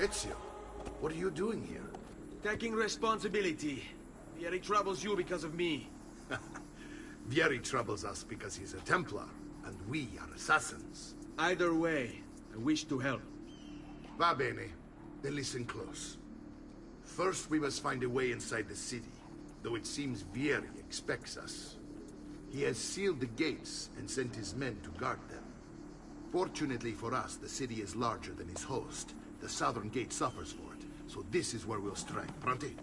Ezio, what are you doing here? Taking responsibility. Vieri troubles you because of me. Vieri troubles us because he's a Templar, and we are assassins. Either way, I wish to help. Va bene. Then listen close. First, we must find a way inside the city, though it seems Vieri expects us. He has sealed the gates and sent his men to guard them. Fortunately for us, the city is larger than his host. The southern gate suffers for it, so this is where we'll strike. Pronti?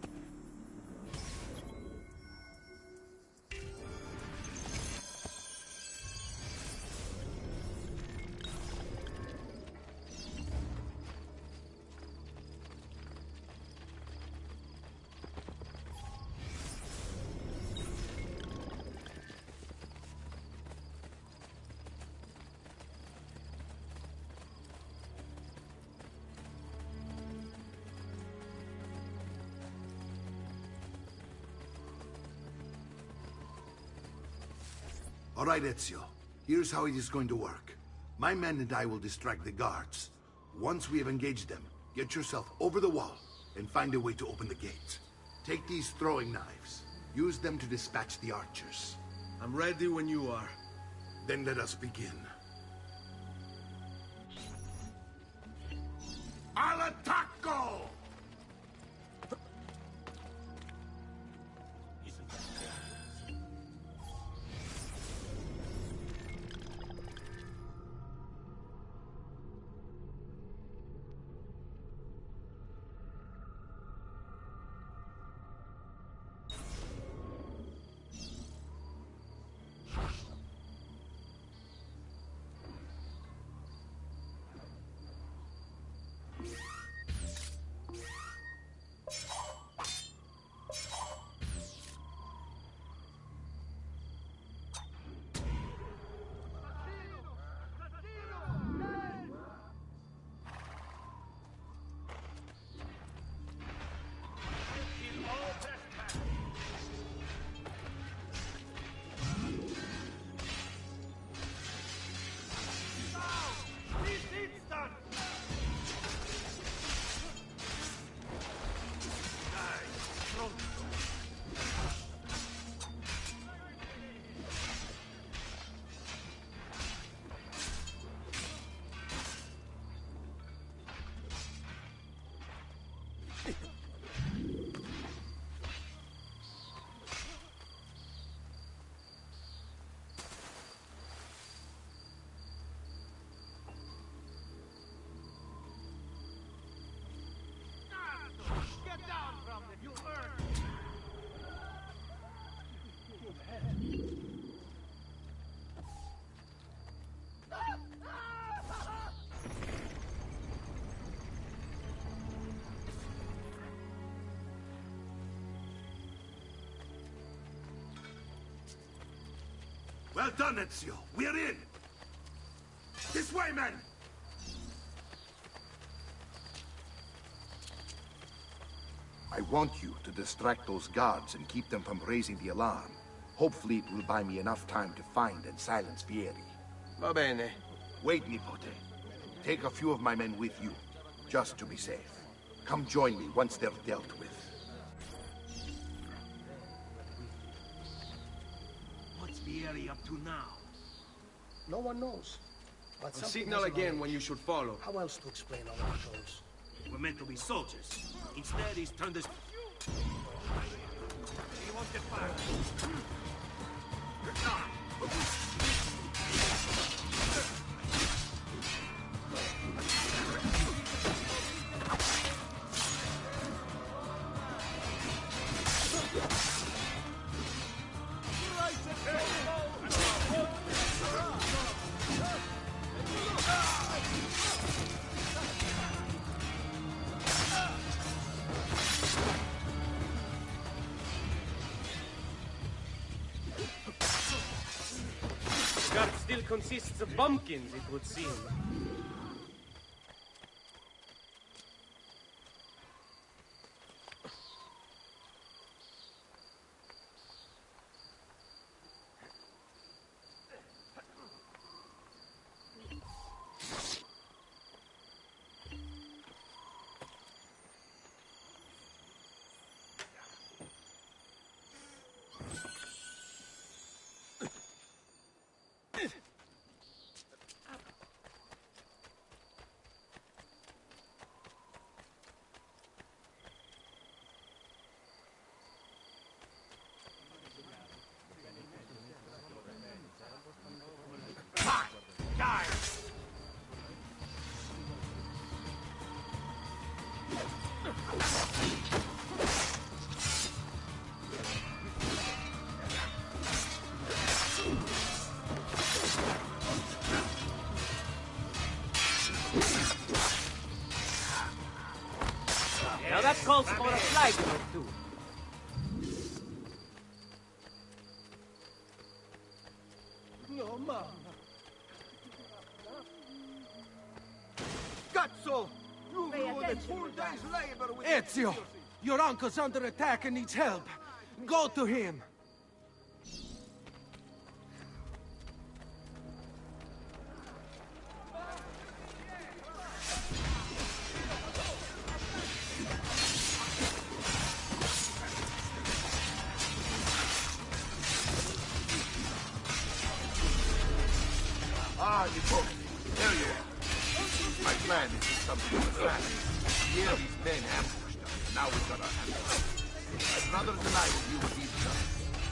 All right, Ezio. Here's how it is going to work. My men and I will distract the guards. Once we have engaged them, get yourself over the wall and find a way to open the gate. Take these throwing knives. Use them to dispatch the archers. I'm ready when you are. Then let us begin. Al attacco! Well done, Ezio. We're in! This way, men! I want you to distract those guards and keep them from raising the alarm. Hopefully it will buy me enough time to find and silence Vieri. Va bene. Wait, Nipote. Take a few of my men with you, just to be safe. Come join me once they're dealt with. What's Vieri up to now? No one knows. But A signal again when you should follow. How else to explain our controls? We're meant to be soldiers. Instead, he's turned us... He won't get fired. Guard still consists of bumpkins, it would seem. Now that calls for a flag or two. No, Mama. Cazzo! You ruined a full day's labor with Ezio! Your uncle's under attack and needs help. Go to him. Ah, you both. There you are. My plan is to subdue the family. Here these men ambushed us, and now we've got our hands up. My brothers and I will deal with these guys.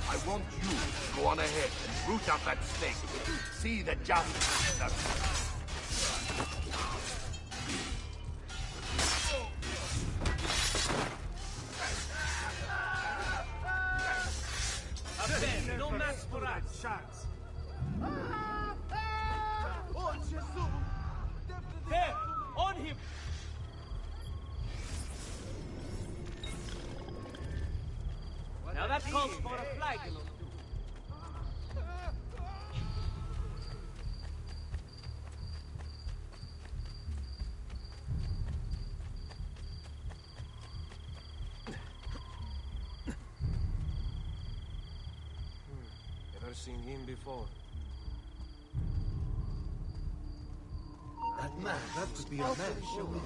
I want you to go on ahead and root out that snake. See that justice is done. No match for us. Shots. Oh, Jesus! There! On him! Now that calls for a flag or two. Never seen him before. That man, that could be a man, sure.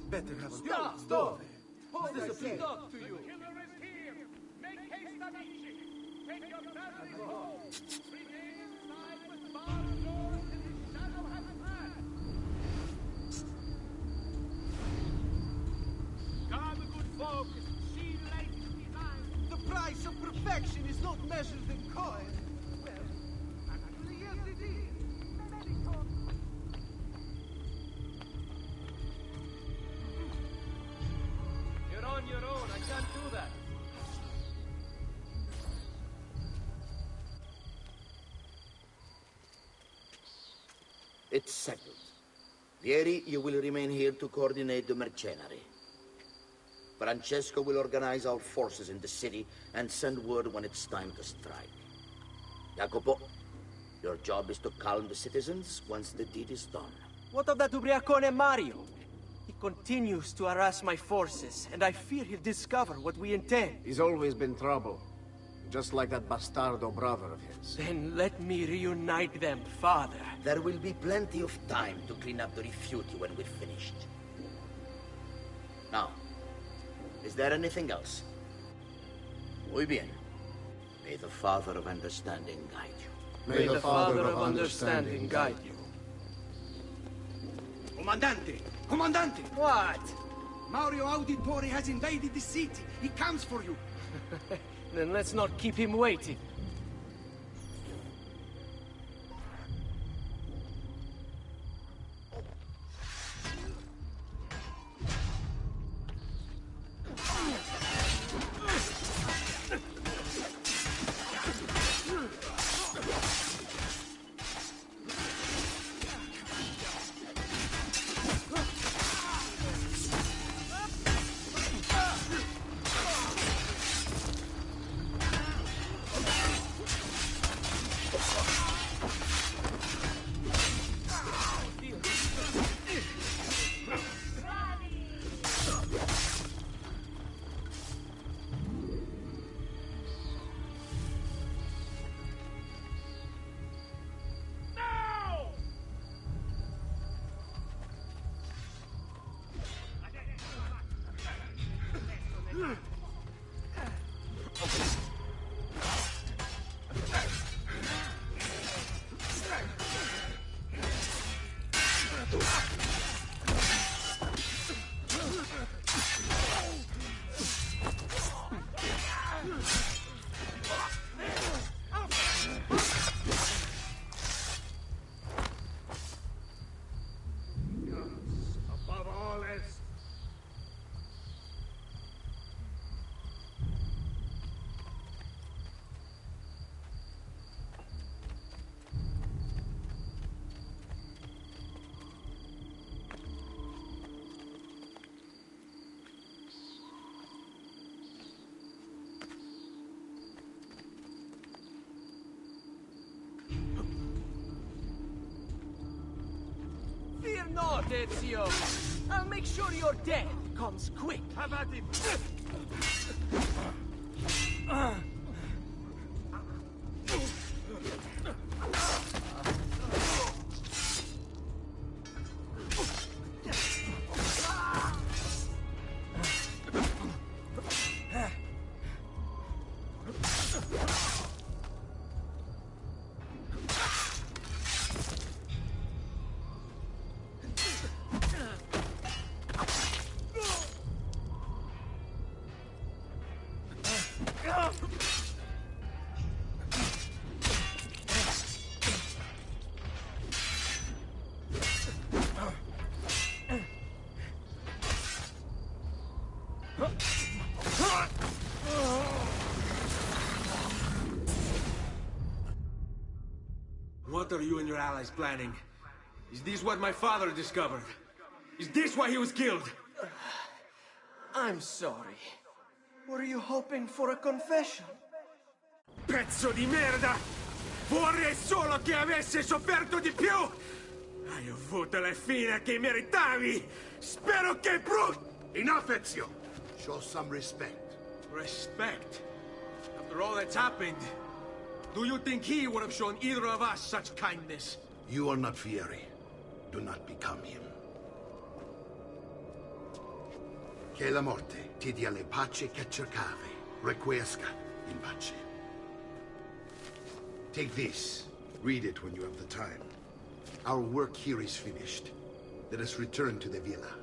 Better have a Stop! Hold this a talk to you. Make haste, amici! Take your families home! Remain inside with barred doors till the shadow has passed! Come, good folk! See latest design! The price of perfection is not measured in coin. Well, actually, yes, it is. You're on your own. I can't do that. It's settled. Vieri, you will remain here to coordinate the mercenary. Francesco will organize our forces in the city and send word when it's time to strike. Jacopo, your job is to calm the citizens once the deed is done. What of that ubriacone Mario? He continues to harass my forces, and I fear he'll discover what we intend. He's always been trouble. Just like that bastardo brother of his. Then let me reunite them, father. There will be plenty of time to clean up the refuge when we're finished. Now, is there anything else? Muy bien. May the Father of Understanding guide you. May the Father of Understanding guide you. Comandante! Comandante! What? Mario Auditore has invaded the city. He comes for you. Then let's not keep him waiting. not, Ezio! I'll make sure your death comes quick. Have at him! What are you and your allies planning? Is this what my father discovered? Is this why he was killed? I'm sorry. Were you hoping for a confession? Pezzo di merda! Vorrei solo che avesse sofferto di più! Hai avuto la fine che meritavi! Spero che Enough, Ezio! Show some respect. Respect? After all that's happened, do you think he would have shown either of us such kindness? You are not Fieri. Do not become him. Che la morte ti dia le pace che cercavi. Requiesca in pace. Take this. Read it when you have the time. Our work here is finished. Let us return to the villa.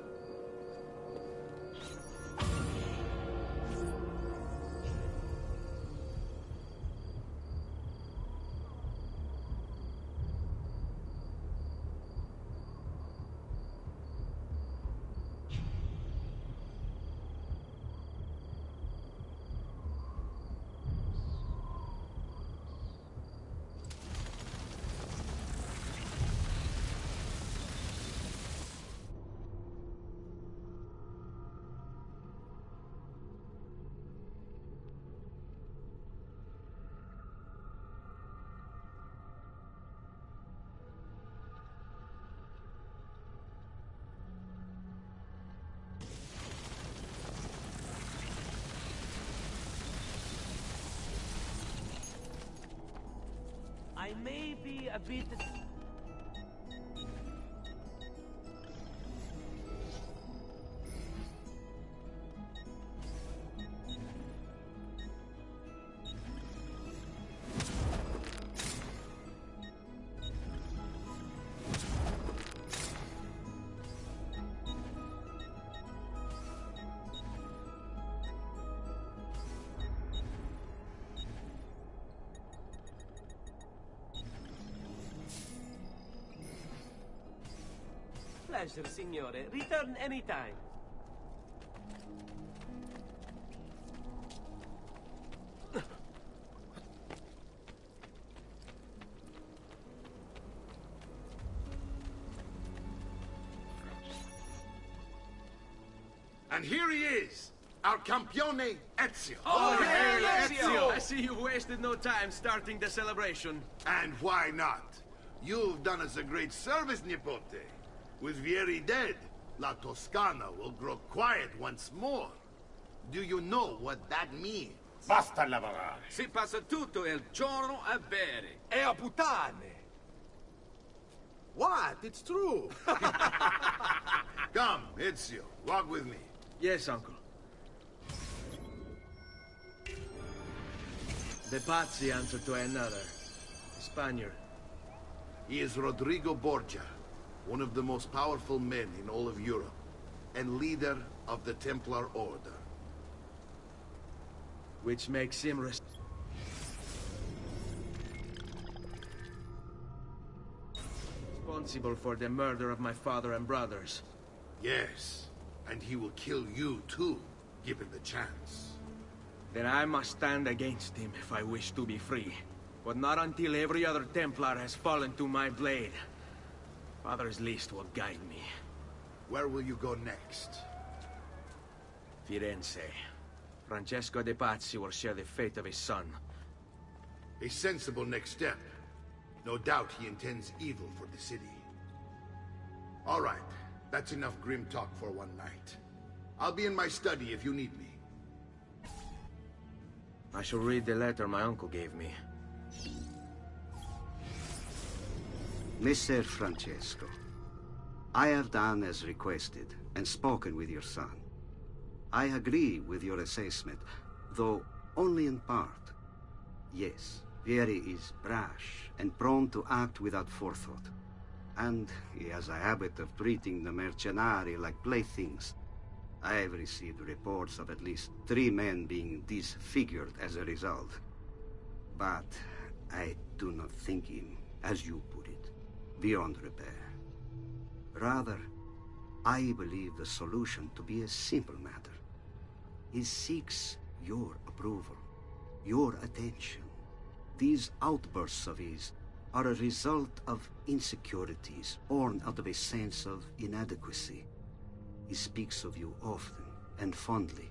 I may be a bit... Pleasure, signore. Return anytime. And here he is, our campione Ezio. Oh, hey, Ezio! I see you've wasted no time starting the celebration. And why not? You've done us a great service, Nipote. With Vieri dead, La Toscana will grow quiet once more. Do you know what that means? Basta lavorare. Si passa tutto il giorno a bere. E a puttane! What? It's true! Come, Ezio, walk with me. Yes, uncle. The Pazzi answer to another. Spaniard. He is Rodrigo Borgia, one of the most powerful men in all of Europe, and leader of the Templar Order. Which makes him responsible for the murder of my father and brothers. Yes, and he will kill you too, given the chance. Then I must stand against him if I wish to be free. But not until every other Templar has fallen to my blade. Father's list will guide me. Where will you go next? Firenze. Francesco de Pazzi will share the fate of his son. A sensible next step. No doubt he intends evil for the city. All right. That's enough grim talk for one night. I'll be in my study if you need me. I shall read the letter my uncle gave me. Messer Francesco, I have done as requested and spoken with your son. I agree with your assessment, though only in part. Yes, Vieri is brash and prone to act without forethought. And he has a habit of treating the mercenari like playthings. I have received reports of at least 3 men being disfigured as a result. But I do not think him, as you put it, beyond repair. Rather, I believe the solution to be a simple matter. He seeks your approval, your attention. These outbursts of his are a result of insecurities born out of a sense of inadequacy. He speaks of you often and fondly,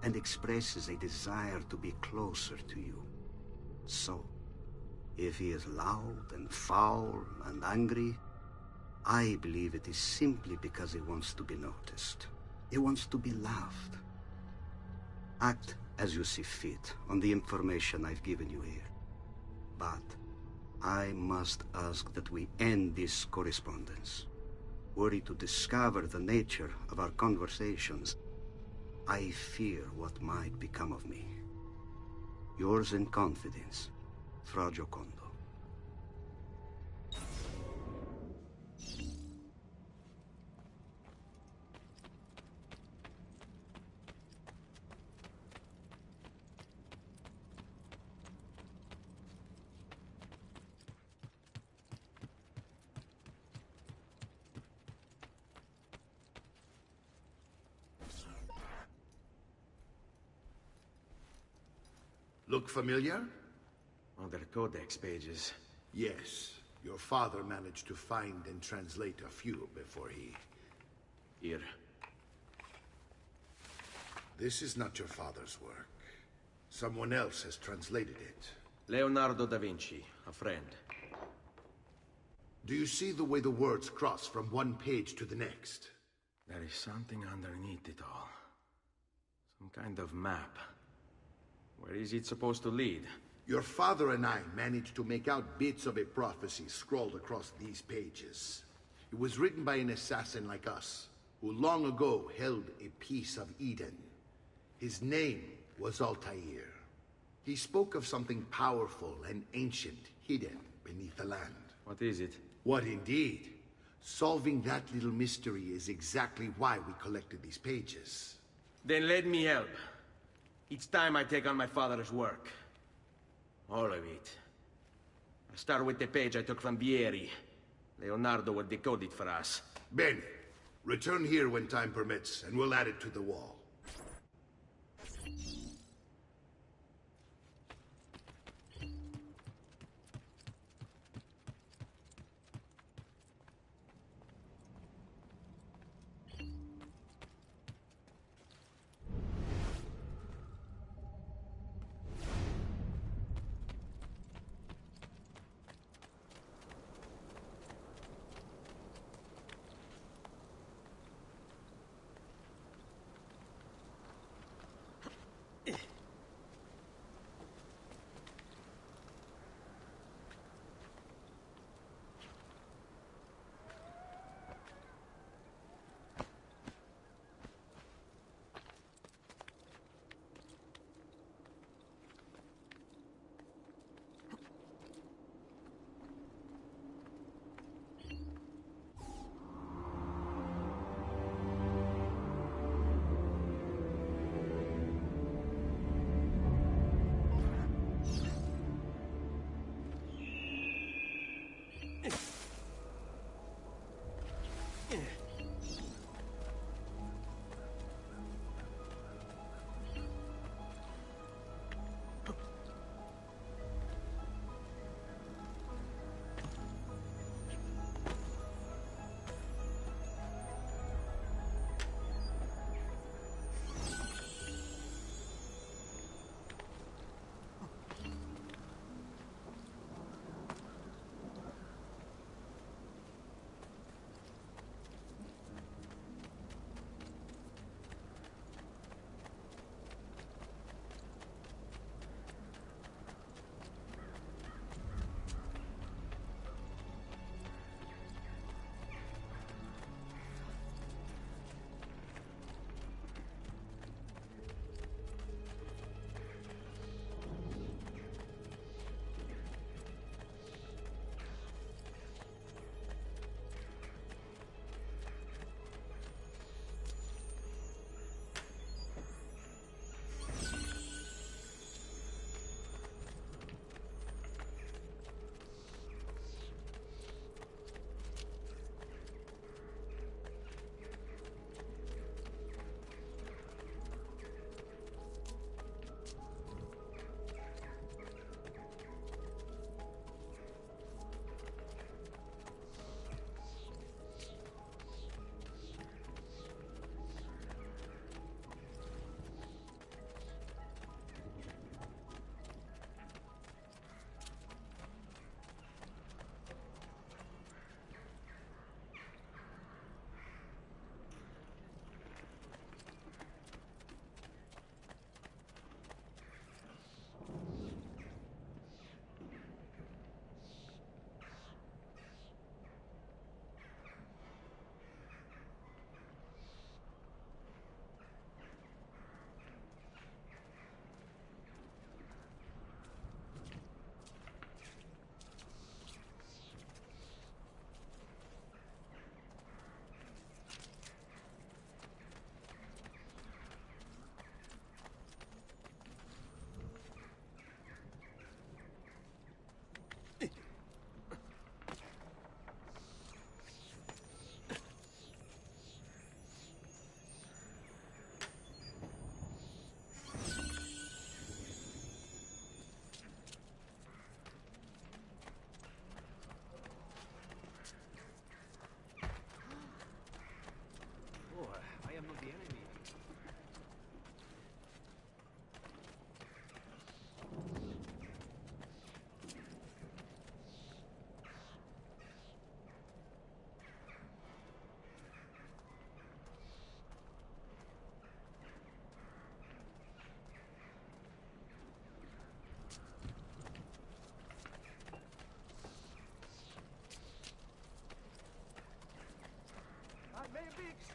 and expresses a desire to be closer to you. So, if he is loud and foul and angry, I believe it is simply because he wants to be noticed. He wants to be loved. Act as you see fit on the information I've given you here. But I must ask that we end this correspondence. Were he to discover the nature of our conversations, I fear what might become of me. Yours in confidence, Fra Giocondo. Look familiar? Other codex pages. Yes. Your father managed to find and translate a few before he... Here. This is not your father's work. Someone else has translated it. Leonardo da Vinci, a friend. Do you see the way the words cross from one page to the next? There is something underneath it all. Some kind of map. Where is it supposed to lead? Your father and I managed to make out bits of a prophecy scrawled across these pages. It was written by an assassin like us, who long ago held a piece of Eden. His name was Altair. He spoke of something powerful and ancient hidden beneath the land. What is it? What indeed? Solving that little mystery is exactly why we collected these pages. Then let me help. Each time I take on my father's work. All of it. I start with the page I took from Vieri. Leonardo will decode it for us. Bene. Return here when time permits, and we'll add it to the wall.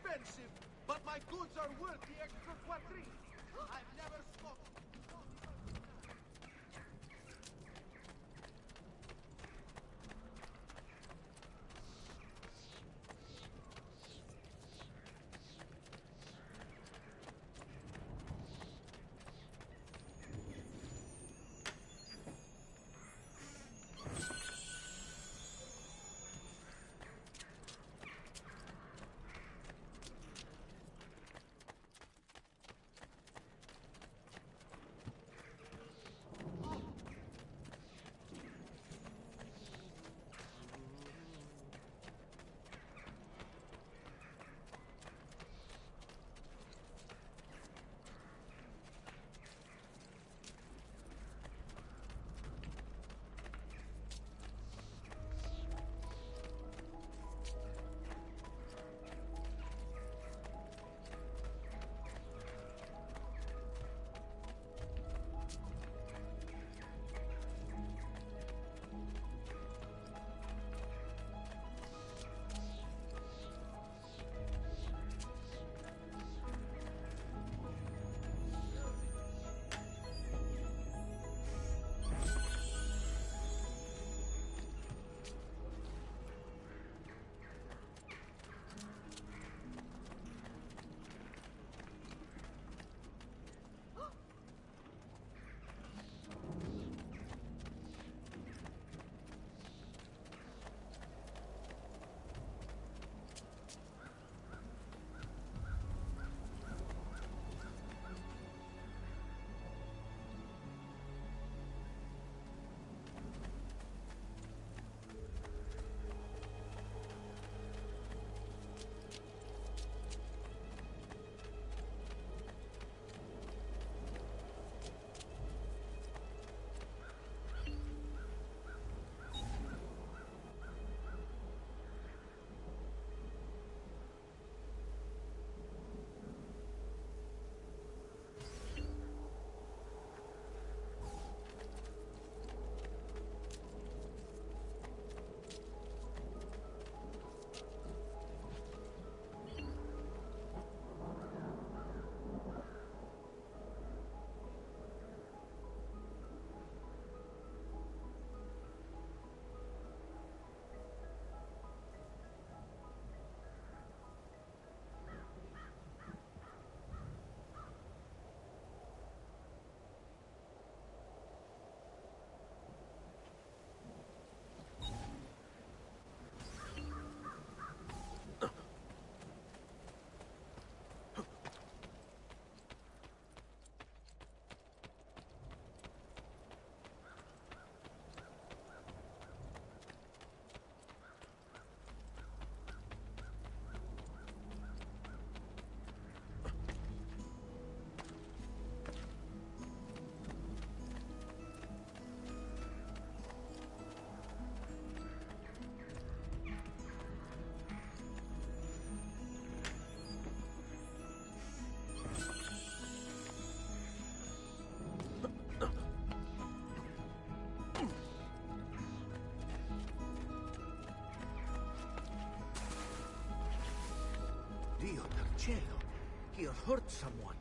expensive, but my goods are worth the extra quattrini. I've never smoked. Dio del cielo! He hurt someone.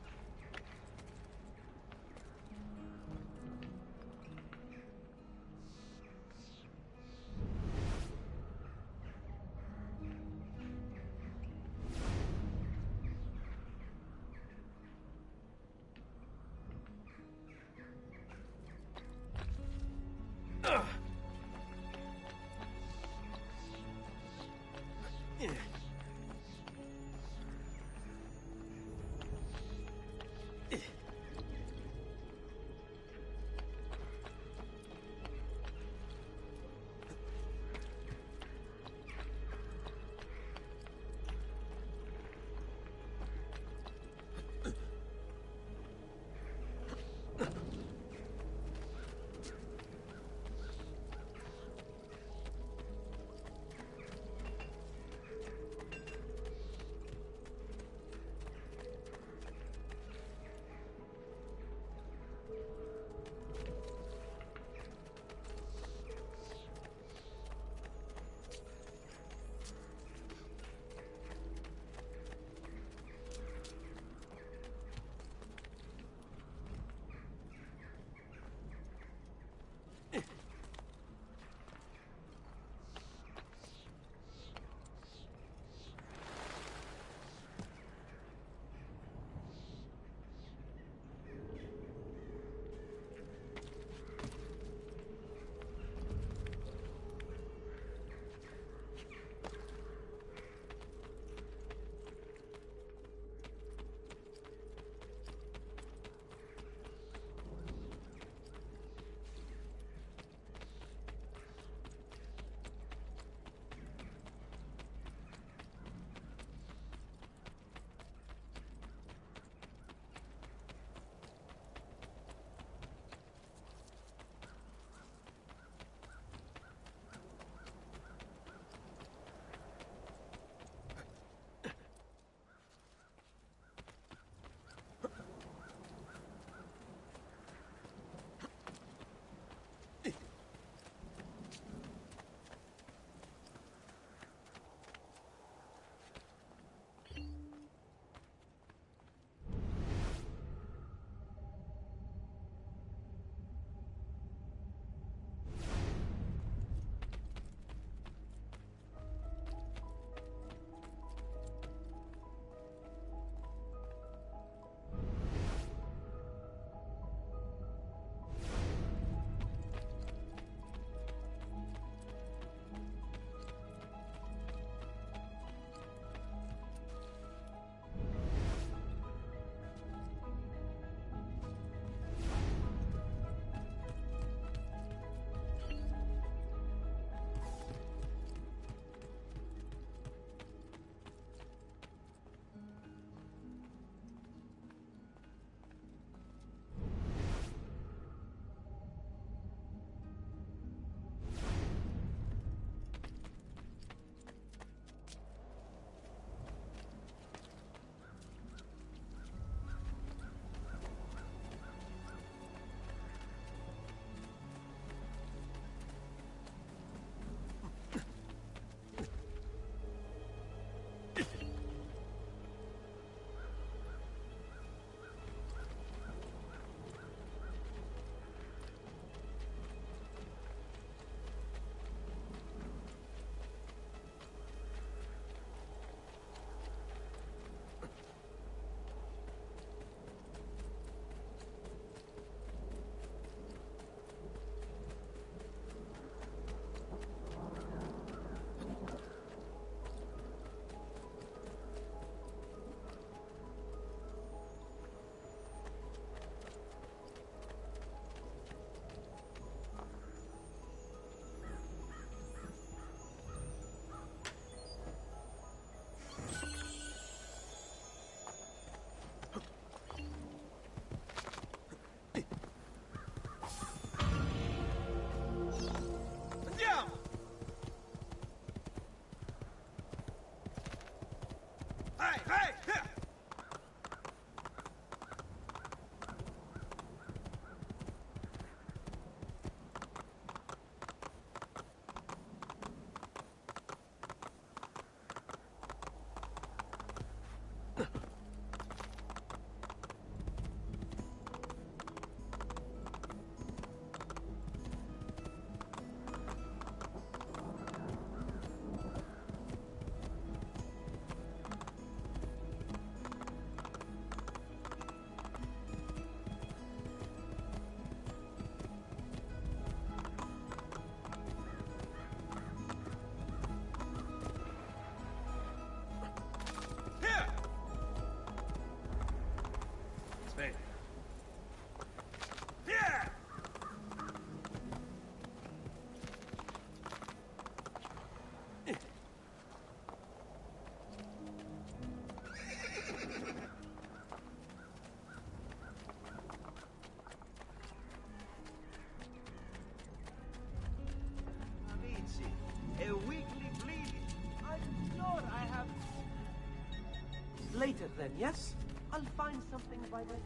then, yes? I'll find something by then.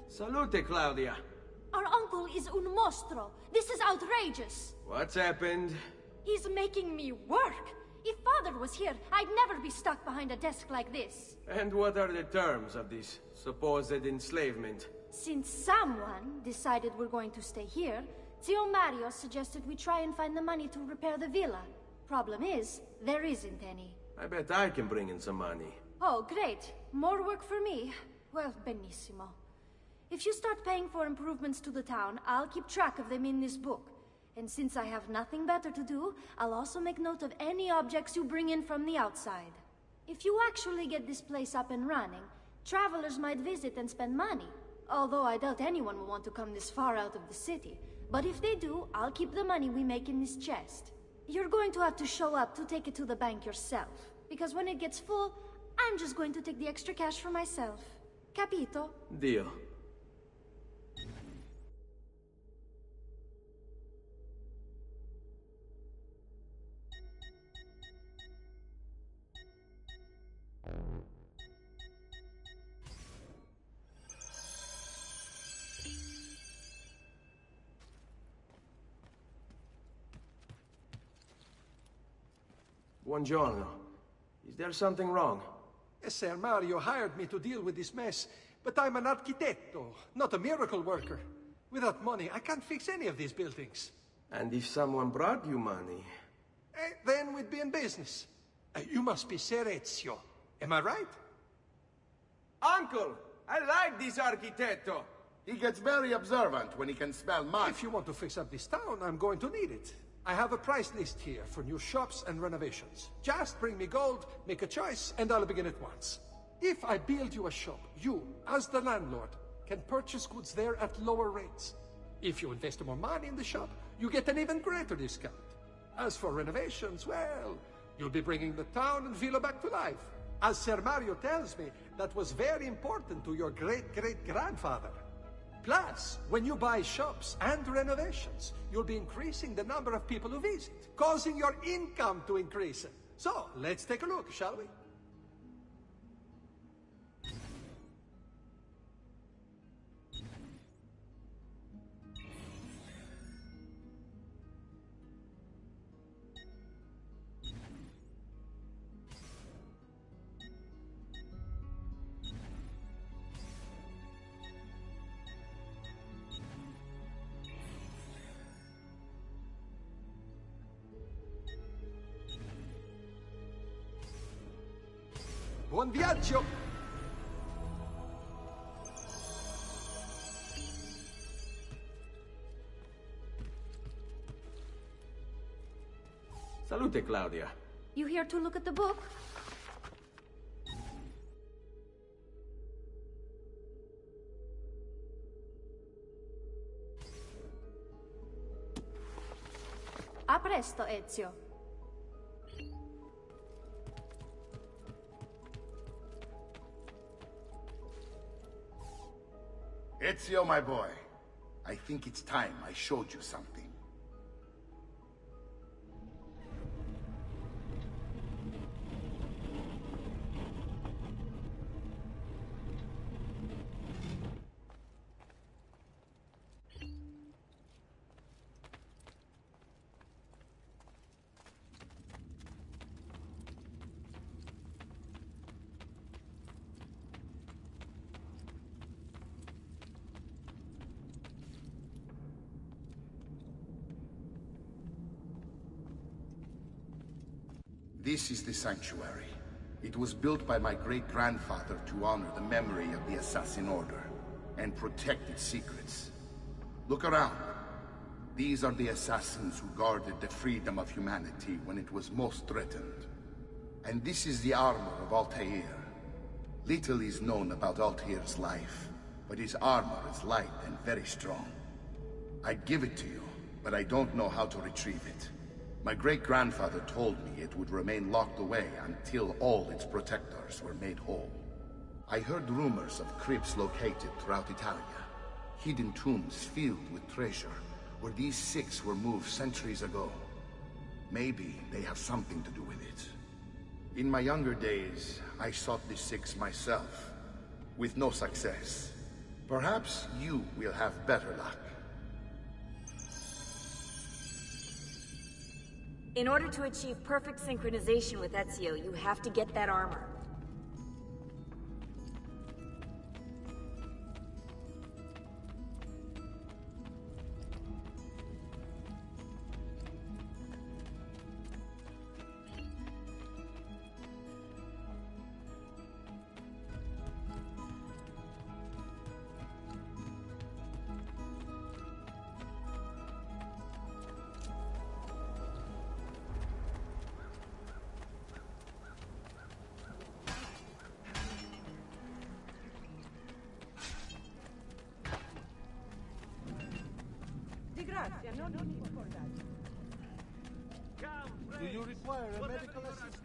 Salute, Claudia. Our uncle is un mostro. This is outrageous. What's happened? He's making me work. If Father was here, I'd never be stuck behind a desk like this. And what are the terms of this supposed enslavement? Since someone decided we're going to stay here, Zio Mario suggested we try and find the money to repair the villa. Problem is, there isn't any. I bet I can bring in some money. Oh, great. More work for me. Well, benissimo. If you start paying for improvements to the town, I'll keep track of them in this book. And since I have nothing better to do, I'll also make note of any objects you bring in from the outside. If you actually get this place up and running, travelers might visit and spend money. Although I doubt anyone will want to come this far out of the city. But if they do, I'll keep the money we make in this chest. You're going to have to show up to take it to the bank yourself. Because when it gets full, I'm just going to take the extra cash for myself. Capito? Deal. Buongiorno. Is there something wrong? Ser Mario hired me to deal with this mess, but I'm an architetto, not a miracle worker. Without money, I can't fix any of these buildings. And if someone brought you money? Then we'd be in business. You must be Ser Ezio. Am I right? Uncle! I like this architetto! He gets very observant when he can smell money. If you want to fix up this town, I'm going to need it. I have a price list here for new shops and renovations. Just bring me gold, make a choice, and I'll begin at once. If I build you a shop, you, as the landlord, can purchase goods there at lower rates. If you invest more money in the shop, you get an even greater discount. As for renovations, well, you'll be bringing the town and villa back to life. As Ser Mario tells me, that was very important to your great-great-grandfather. Plus, when you buy shops and renovations, you'll be increasing the number of people who visit, causing your income to increase. So, let's take a look, shall we? Buon viaggio! Salute, Claudia. You here to look at the book? A presto, Ezio. Ezio, my boy, I think it's time I showed you something. This is the sanctuary. It was built by my great-grandfather to honor the memory of the Assassin Order and protect its secrets. Look around. These are the assassins who guarded the freedom of humanity when it was most threatened. And this is the armor of Altair. Little is known about Altair's life, but his armor is light and very strong. I'd give it to you, but I don't know how to retrieve it. My great-grandfather told me it would remain locked away until all its protectors were made whole. I heard rumors of crypts located throughout Italia, hidden tombs filled with treasure, where these six were moved centuries ago. Maybe they have something to do with it. In my younger days, I sought the six myself, with no success. Perhaps you will have better luck. In order to achieve perfect synchronization with Ezio, you have to get that armor. Do you require a medical assistance?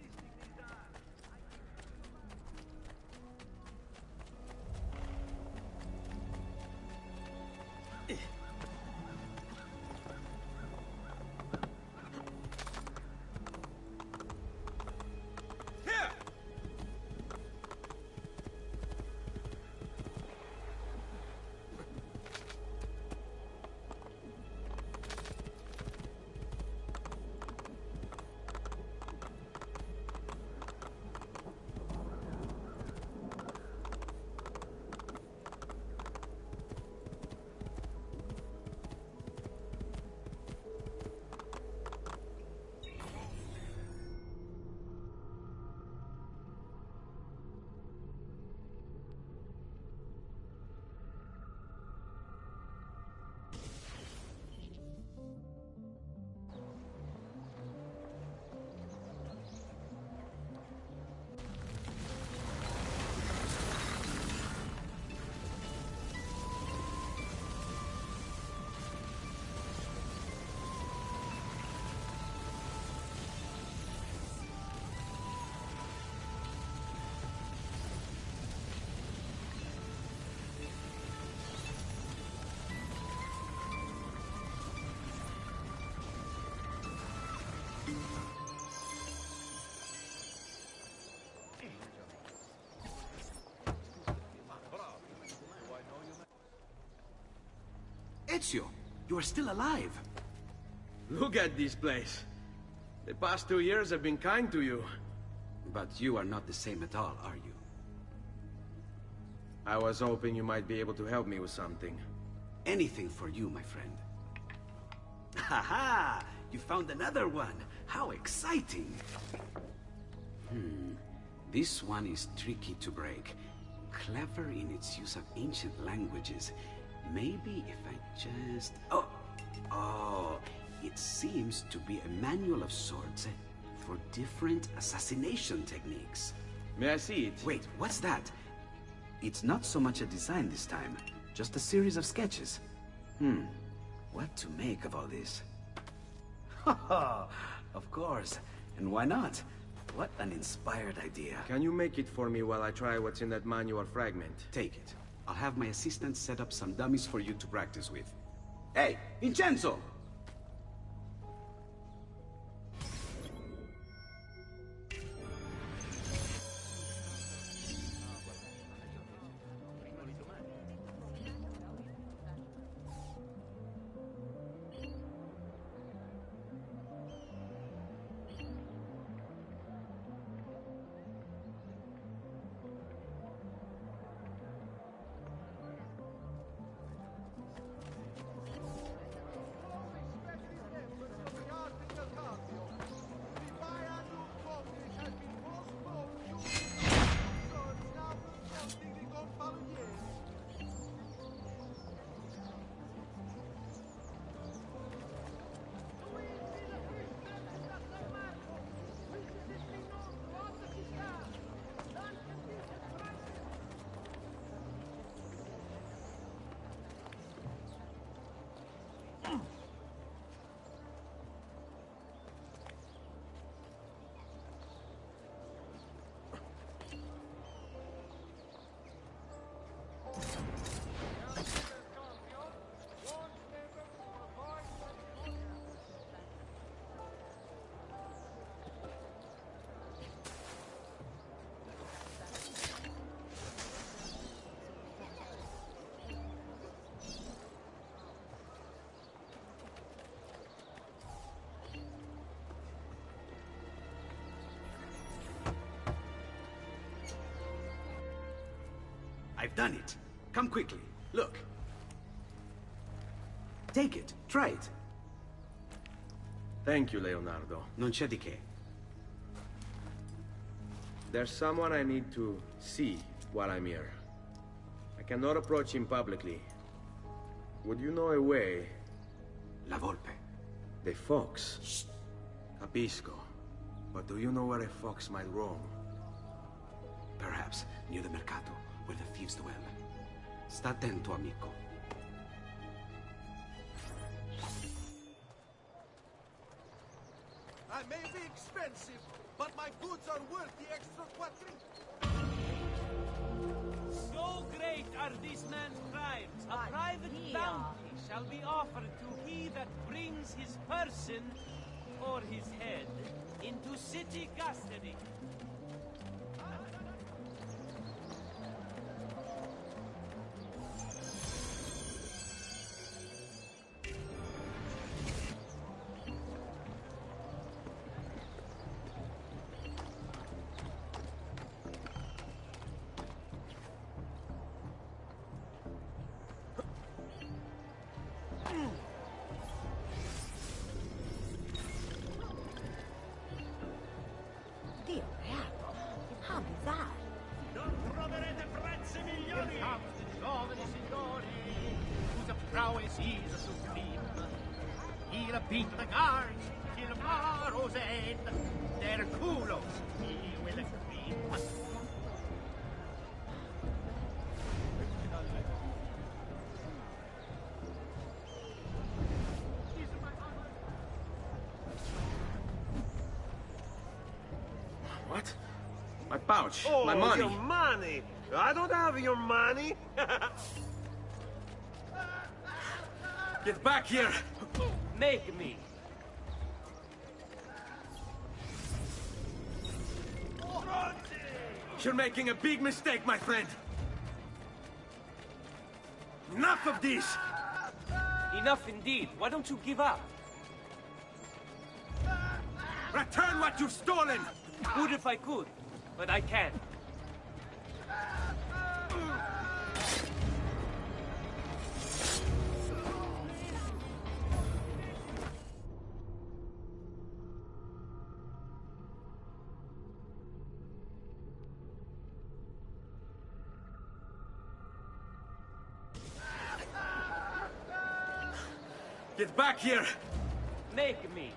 Ezio, you are still alive. Look at this place. The past 2 years have been kind to you. But you are not the same at all, are you? I was hoping you might be able to help me with something. Anything for you, my friend. Ha-ha! You found another one! How exciting! This one is tricky to break. Clever in its use of ancient languages. Maybe if I just... Oh, it seems to be a manual of sorts for different assassination techniques. May I see it? Wait, what's that? It's not so much a design this time, just a series of sketches. What to make of all this? Of course, and why not? What an inspired idea. Can you make it for me while I try what's in that manual fragment? Take it. I'll have my assistant set up some dummies for you to practice with. Hey, Vincenzo! I've done it. Come quickly. Look. Take it. Try it. Thank you, Leonardo. Non c'è di che. There's someone I need to see while I'm here. I cannot approach him publicly. Would you know a way? La Volpe. The fox. Shh. Capisco. But do you know where a fox might roam? Perhaps near the mercato, where the thieves dwell. Sta attento, amico. I may be expensive, but my goods are worth the extra quattrini. So great are this man's crimes, a private bounty shall be offered to he that brings his person or his head into city custody. Dio beato, che habita! Non troverete prezzi migliori! Giovani signori, whose prowess is supreme. He'll beat the guards till tomorrow's end. Their culos he will cream. What? My pouch. Oh, my money. your money! I don't have your money! Get back here! Make me. You're making a big mistake, my friend. Enough of this! Enough indeed. Why don't you give up? Return what you've stolen! Would if I could, but I can't. Get back here! Make me.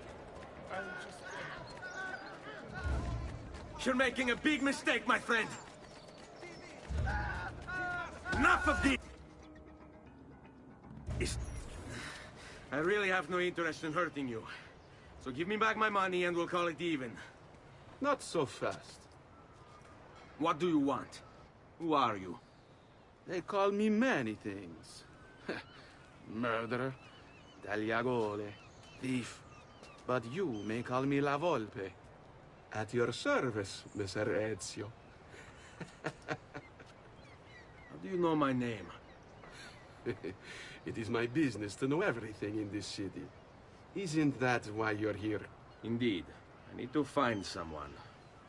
You're making a big mistake, my friend! Enough of this! I really have no interest in hurting you. So give me back my money and we'll call it even. Not so fast. What do you want? Who are you? They call me many things. Murderer, tagliagole, thief. But you may call me La Volpe. At your service, Messer Ezio. How do you know my name? It is my business to know everything in this city. Isn't that why you're here? Indeed. I need to find someone.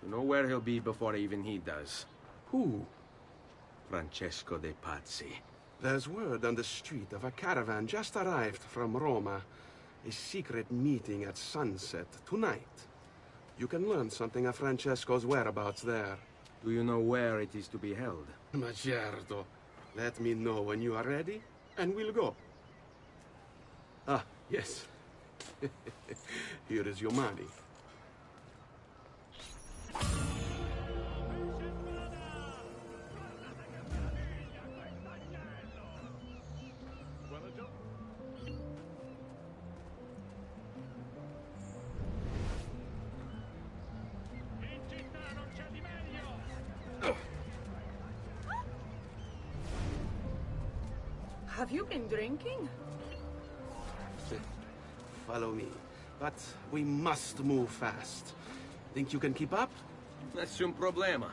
To know where he'll be before even he does. Who? Francesco de Pazzi. There's word on the street of a caravan just arrived from Roma. A secret meeting at sunset tonight. You can learn something of Francesco's whereabouts there. Do you know where it is to be held? Ma certo. Let me know when you are ready, and we'll go. Ah, yes. Here is your money. Have you been drinking? Follow me. But we must move fast. Think you can keep up? Nessun problema.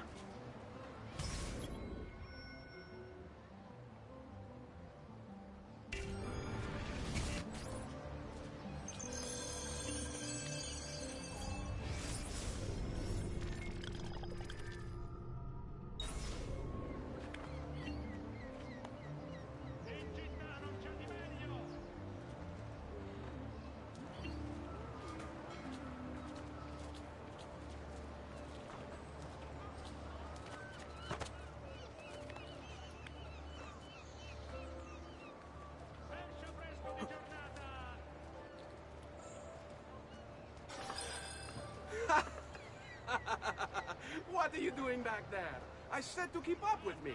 What are you doing back there? I said to keep up with me.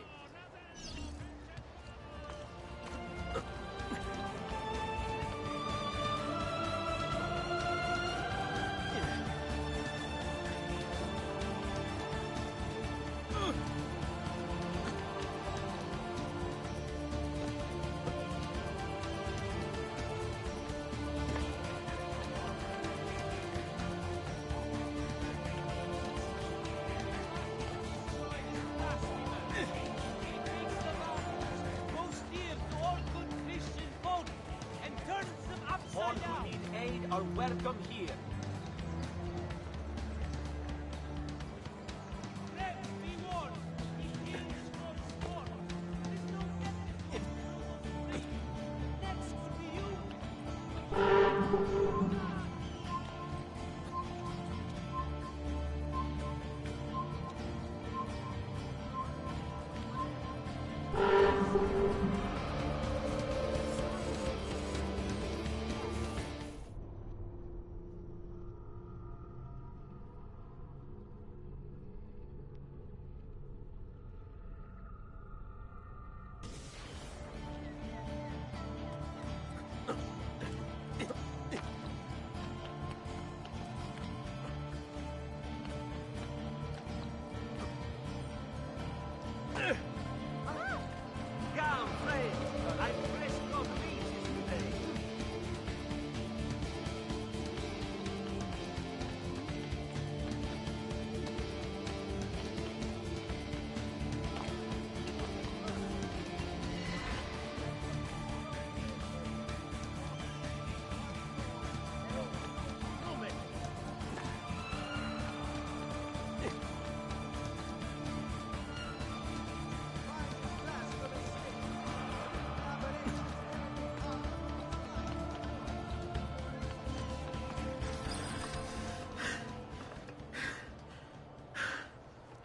All who need aid are welcome here.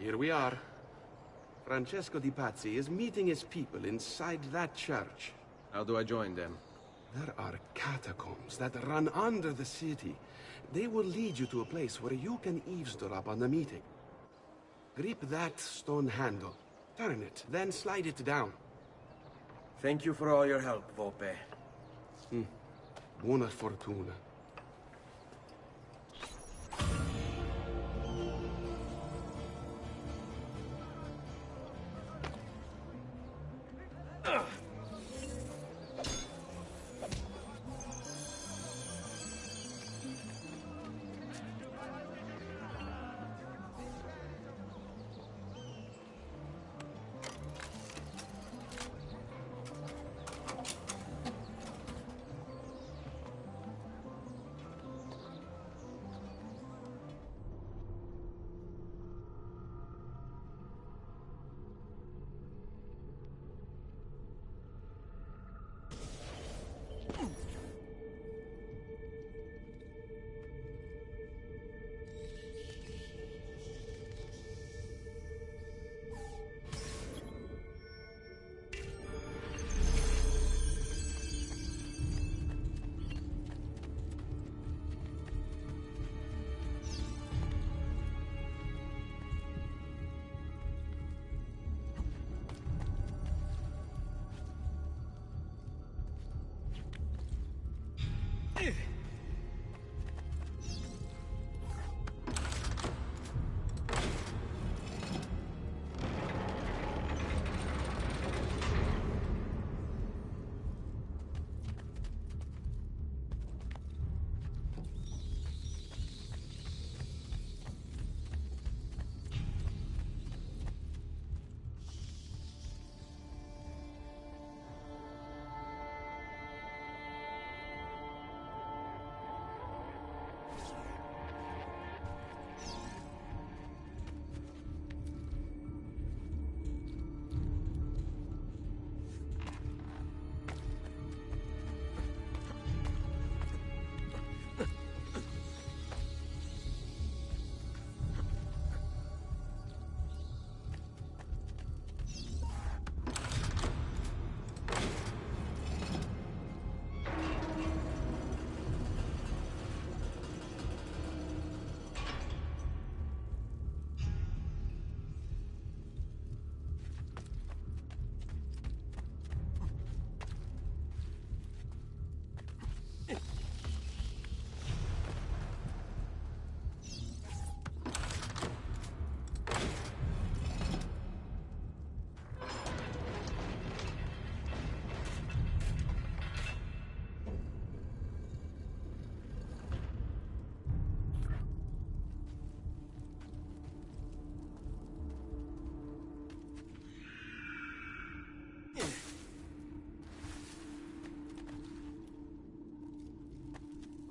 Here we are. Francesco Di Pazzi is meeting his people inside that church. How do I join them? There are catacombs that run under the city. They will lead you to a place where you can eavesdrop on the meeting. Grip that stone handle. Turn it, then slide it down. Thank you for all your help, Volpe. Buona fortuna.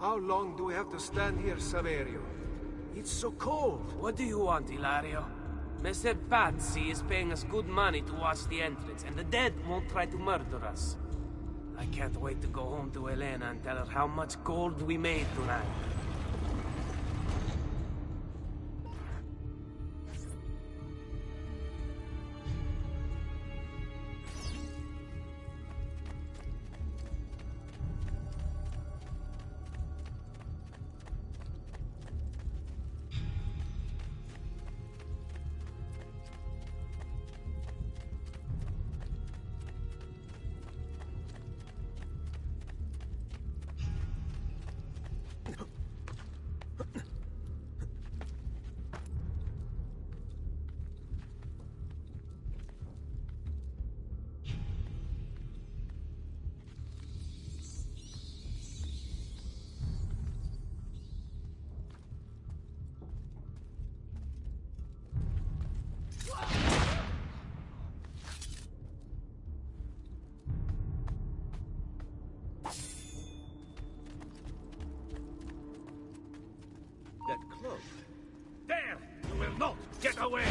How long do we have to stand here, Saverio? It's so cold. What do you want, Hilario? Messer Pazzi is paying us good money to watch the entrance, and the dead won't try to murder us. I can't wait to go home to Elena and tell her how much gold we made tonight. That cloak. There! You will not get away!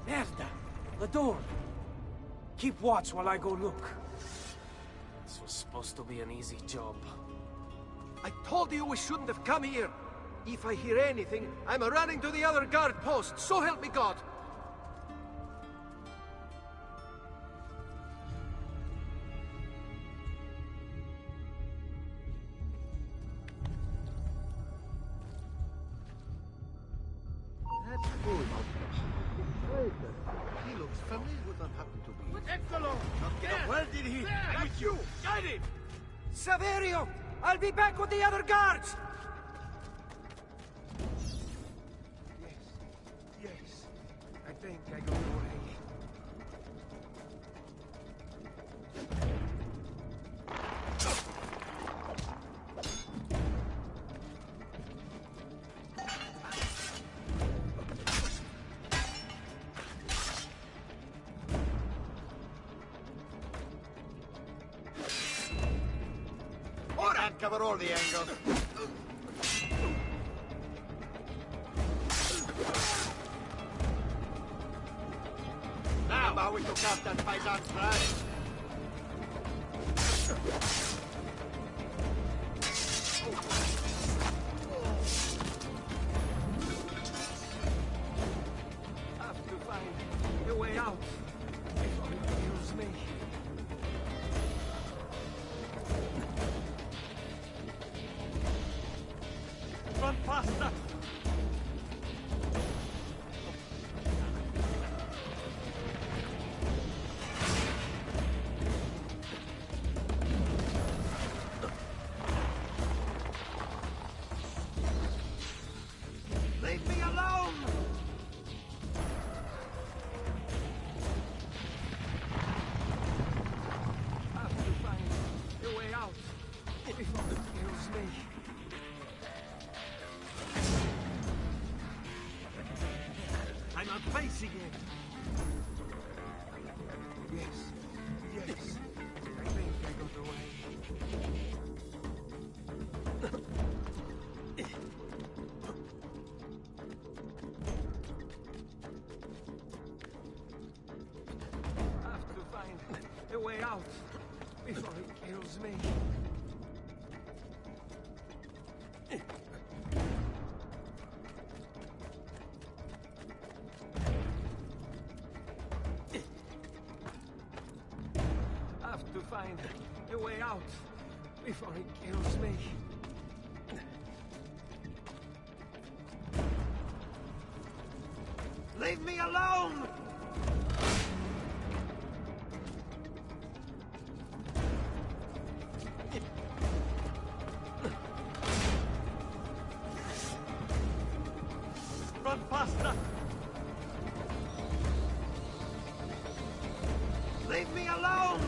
Merda! The door! Keep watch while I go look. This was supposed to be an easy job. I told you we shouldn't have come here. If I hear anything, I'm running to the other guard post. So help me God. That's cool. He looks familiar. Would not happen to be. Eccolo! Where did he? I'm with you! Guide it! Saverio! I'll be back with the other guards! Yes. I think I got away. Can't cover all the angles. Now, how we took out that paisan's trash. Have to find a way out before he kills me. Run faster! face again. Yes. Yes. I think I got away. Have to find a way out before it kills me. Have to find a way out before it kills me. Leave me alone! Run faster! Leave me alone!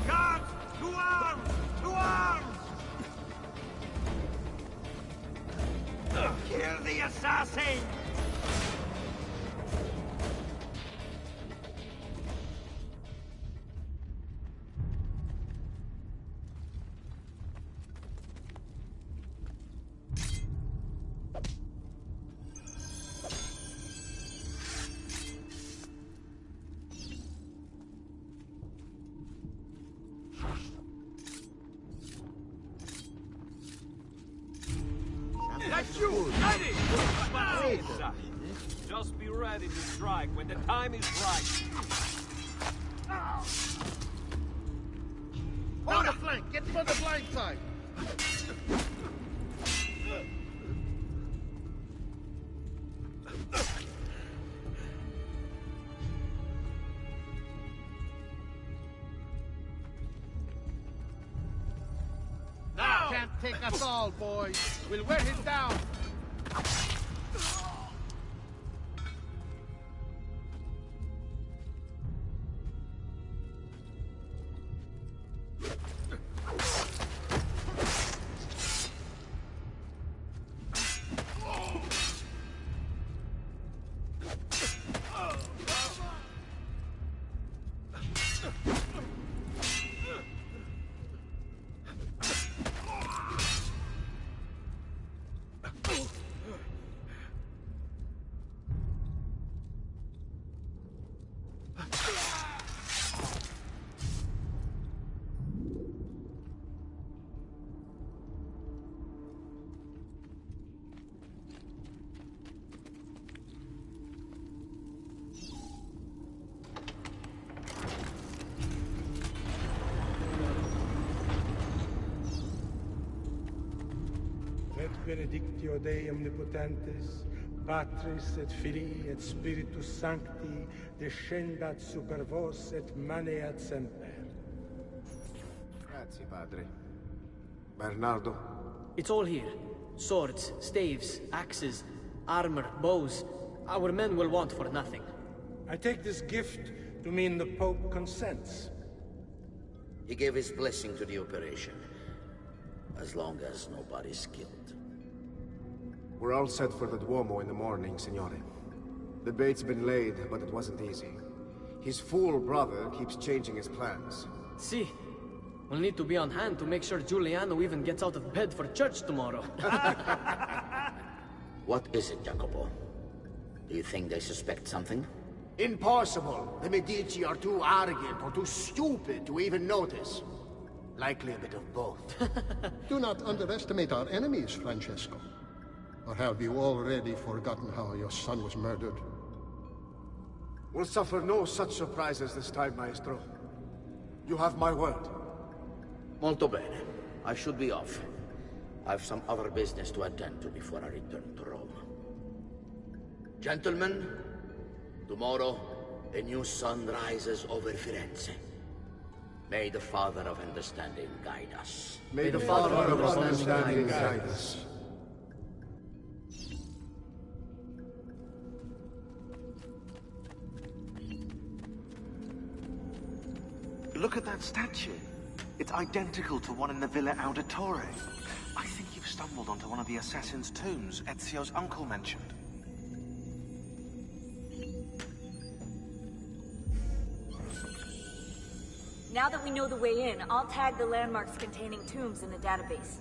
Guards! To arms! To arms! Kill the assassin! That's you! Ready! Pazienza. Just be ready to strike when the time is right. On the flank! Get him on the blind side! Now! Can't take us all, boys. We'll wear him down. Et benedictio Dei omnipotentes, Patris et Filii et Spiritus Sancti, descendat super vos et maneat semper. Grazie, Padre. Bernardo? It's all here. Swords, staves, axes, armor, bows. Our men will want for nothing. I take this gift to mean the Pope consents. He gave his blessing to the operation. As long as nobody's killed. We're all set for the Duomo in the morning, Signore. The bait's been laid, but it wasn't easy. His fool brother keeps changing his plans. See, we'll need to be on hand to make sure Giuliano even gets out of bed for church tomorrow. What is it, Jacopo? Do you think they suspect something? Impossible! The Medici are too arrogant or too stupid to even notice. Likely a bit of both. Do not underestimate our enemies, Francesco. Or have you already forgotten how your son was murdered? We'll suffer no such surprises this time, Maestro. You have my word. Molto bene. I should be off. I've some other business to attend to before I return to Rome. Gentlemen, tomorrow, a new sun rises over Firenze. May the Father of Understanding guide us. May the Father of Understanding guide us. Look at that statue. It's identical to one in the Villa Auditore. I think you've stumbled onto one of the assassin's tombs Ezio's uncle mentioned. Now that we know the way in, I'll tag the landmarks containing tombs in the database.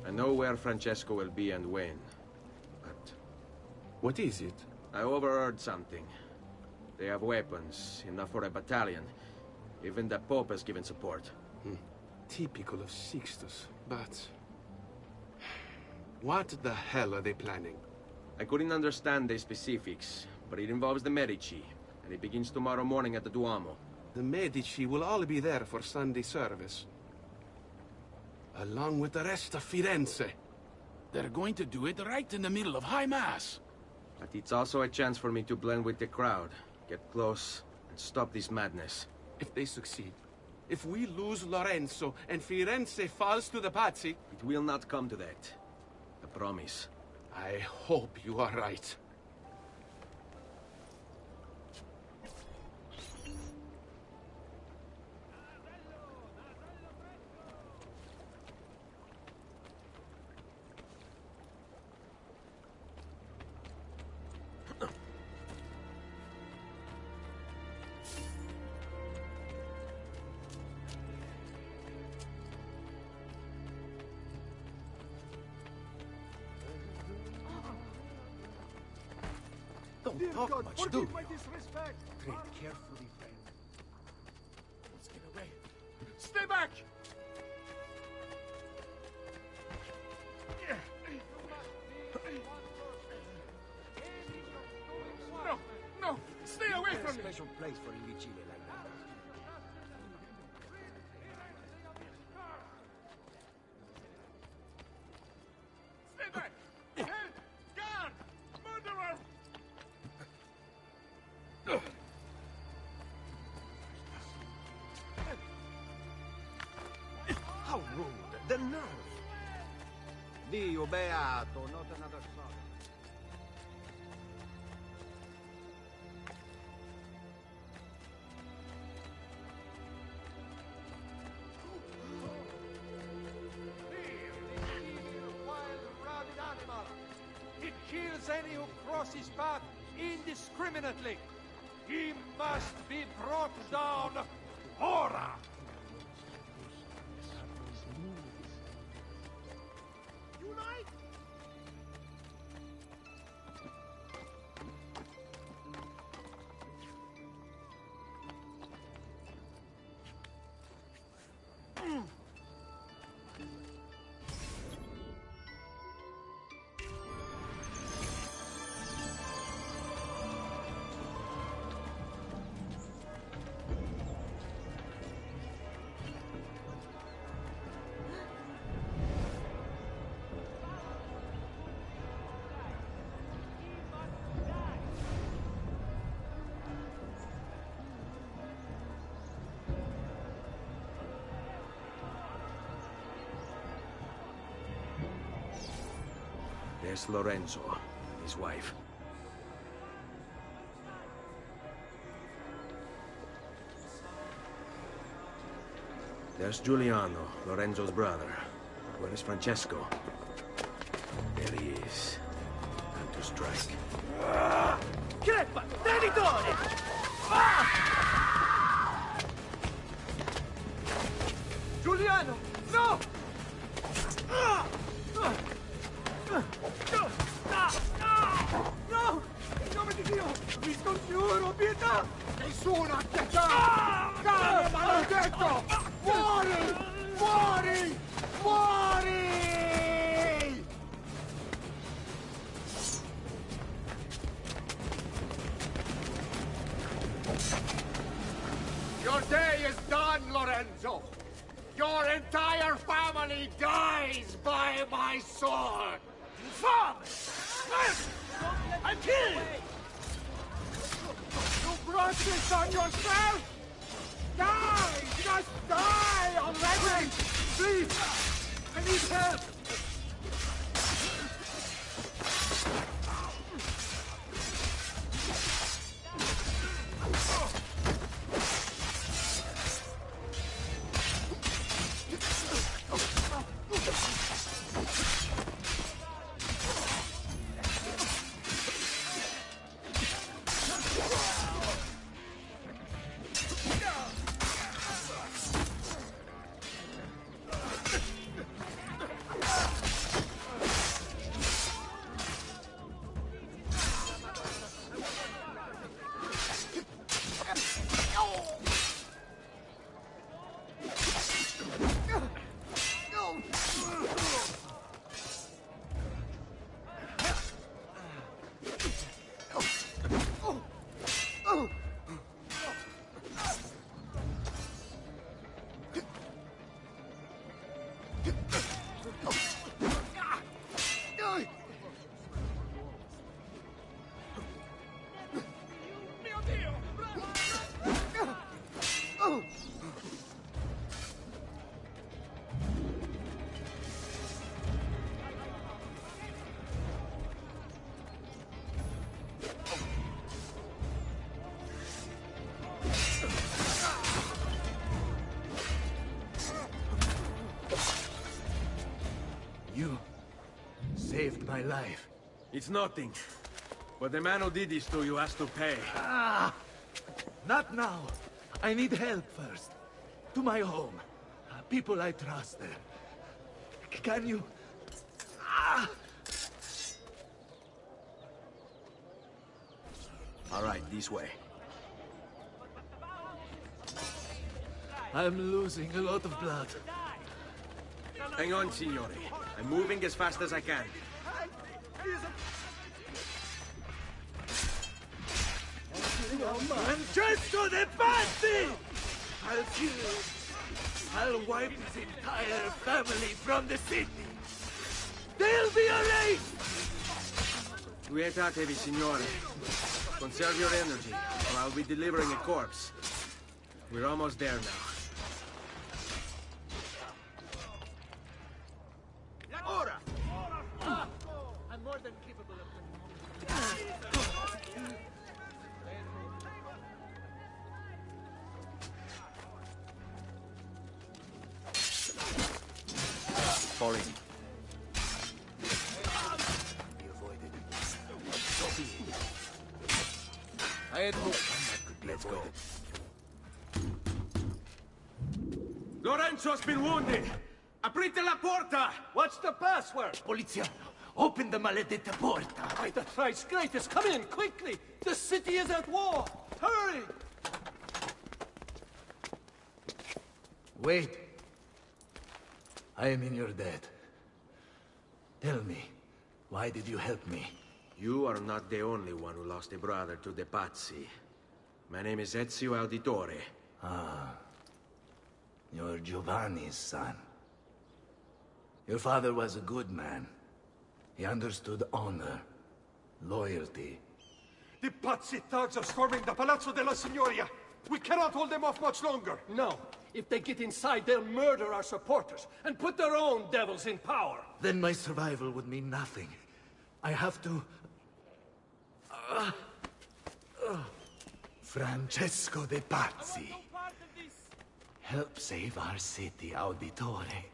I know where Francesco will be and when, but... What is it? I overheard something. They have weapons, enough for a battalion. Even the Pope has given support. Typical of Sixtus, but... What the hell are they planning? I couldn't understand the specifics, but it involves the Medici, and it begins tomorrow morning at the Duomo. The Medici will all be there for Sunday service. Along with the rest of Firenze. They're going to do it right in the middle of High Mass. But it's also a chance for me to blend with the crowd, get close, and stop this madness. If they succeed, if we lose Lorenzo and Firenze falls to the Pazzi... It will not come to that. I promise. I hope you are right. Don't talk much, do my disrespect. Tread carefully, friend. Let's get away. Stay back! No, no, stay away from me! Special place for imbecile like that. Stay back! Help! Guard! Murderer! How rude! The nerve! Dio beato, not another son. He kills any who cross his path indiscriminately. He must be brought down. Ora! Unite! There's Lorenzo, his wife. There's Giuliano, Lorenzo's brother. Where is Francesco? There he is. Time to strike. Crepa! Traditore! Giuliano! No! No! In nome di Dio! Vi scongiuro, pietà! Nessuno a pietà! Cane maledetto! Muori! Muori! Muori! Your day is done, Lorenzo! Your entire family dies by my sword! I'm killed! You brought this on yourself? Die! Just die already! Please! I need help! You saved my life. It's nothing. But the man who did this to you has to pay. Ah! Not now. I need help first. To my home. People I trust there. Can you... Ah! All right, this way. I'm losing a lot of blood. Hang on, signore. I'm moving as fast as I can. Francesco de Pazzi! I'll kill him. I'll wipe his entire family from the city. They'll be erased! Quietatevi, signore. Conserve your energy, or I'll be delivering a corpse. We're almost there now. Ora! I'm more than capable of... Fall in. I had hoped Let's go. Lorenzo's been wounded! Aprite la porta! What's the password? Poliziano, open the maledetta porta. By the thrice greatest, come in, quickly! The city is at war! Hurry! Wait. I am in your debt. Tell me, why did you help me? You are not the only one who lost a brother to the Pazzi. My name is Ezio Auditore. Ah. You're Giovanni's son. Your father was a good man. He understood honor, loyalty. The Pazzi thugs are storming the Palazzo della Signoria! We cannot hold them off much longer! No. If they get inside, they'll murder our supporters and put their own devils in power! Then my survival would mean nothing. I have to... Francesco de Pazzi. Help save our city, Auditore.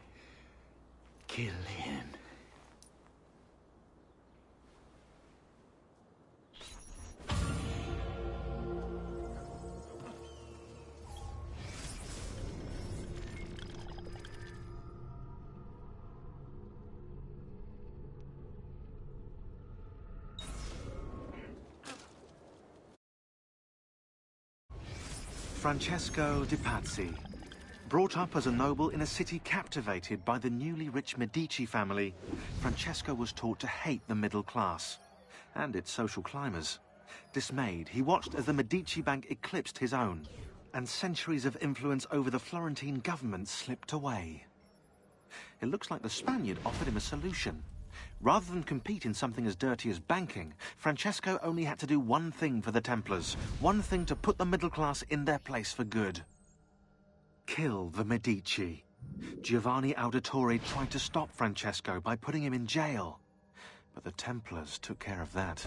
Kill him. Francesco de Pazzi. Brought up as a noble in a city captivated by the newly rich Medici family, Francesco was taught to hate the middle class and its social climbers. Dismayed, he watched as the Medici bank eclipsed his own, and centuries of influence over the Florentine government slipped away. It looks like the Spaniard offered him a solution. Rather than compete in something as dirty as banking, Francesco only had to do one thing for the Templars, one thing to put the middle class in their place for good. Kill the Medici. Giovanni Auditore tried to stop Francesco by putting him in jail, but the Templars took care of that.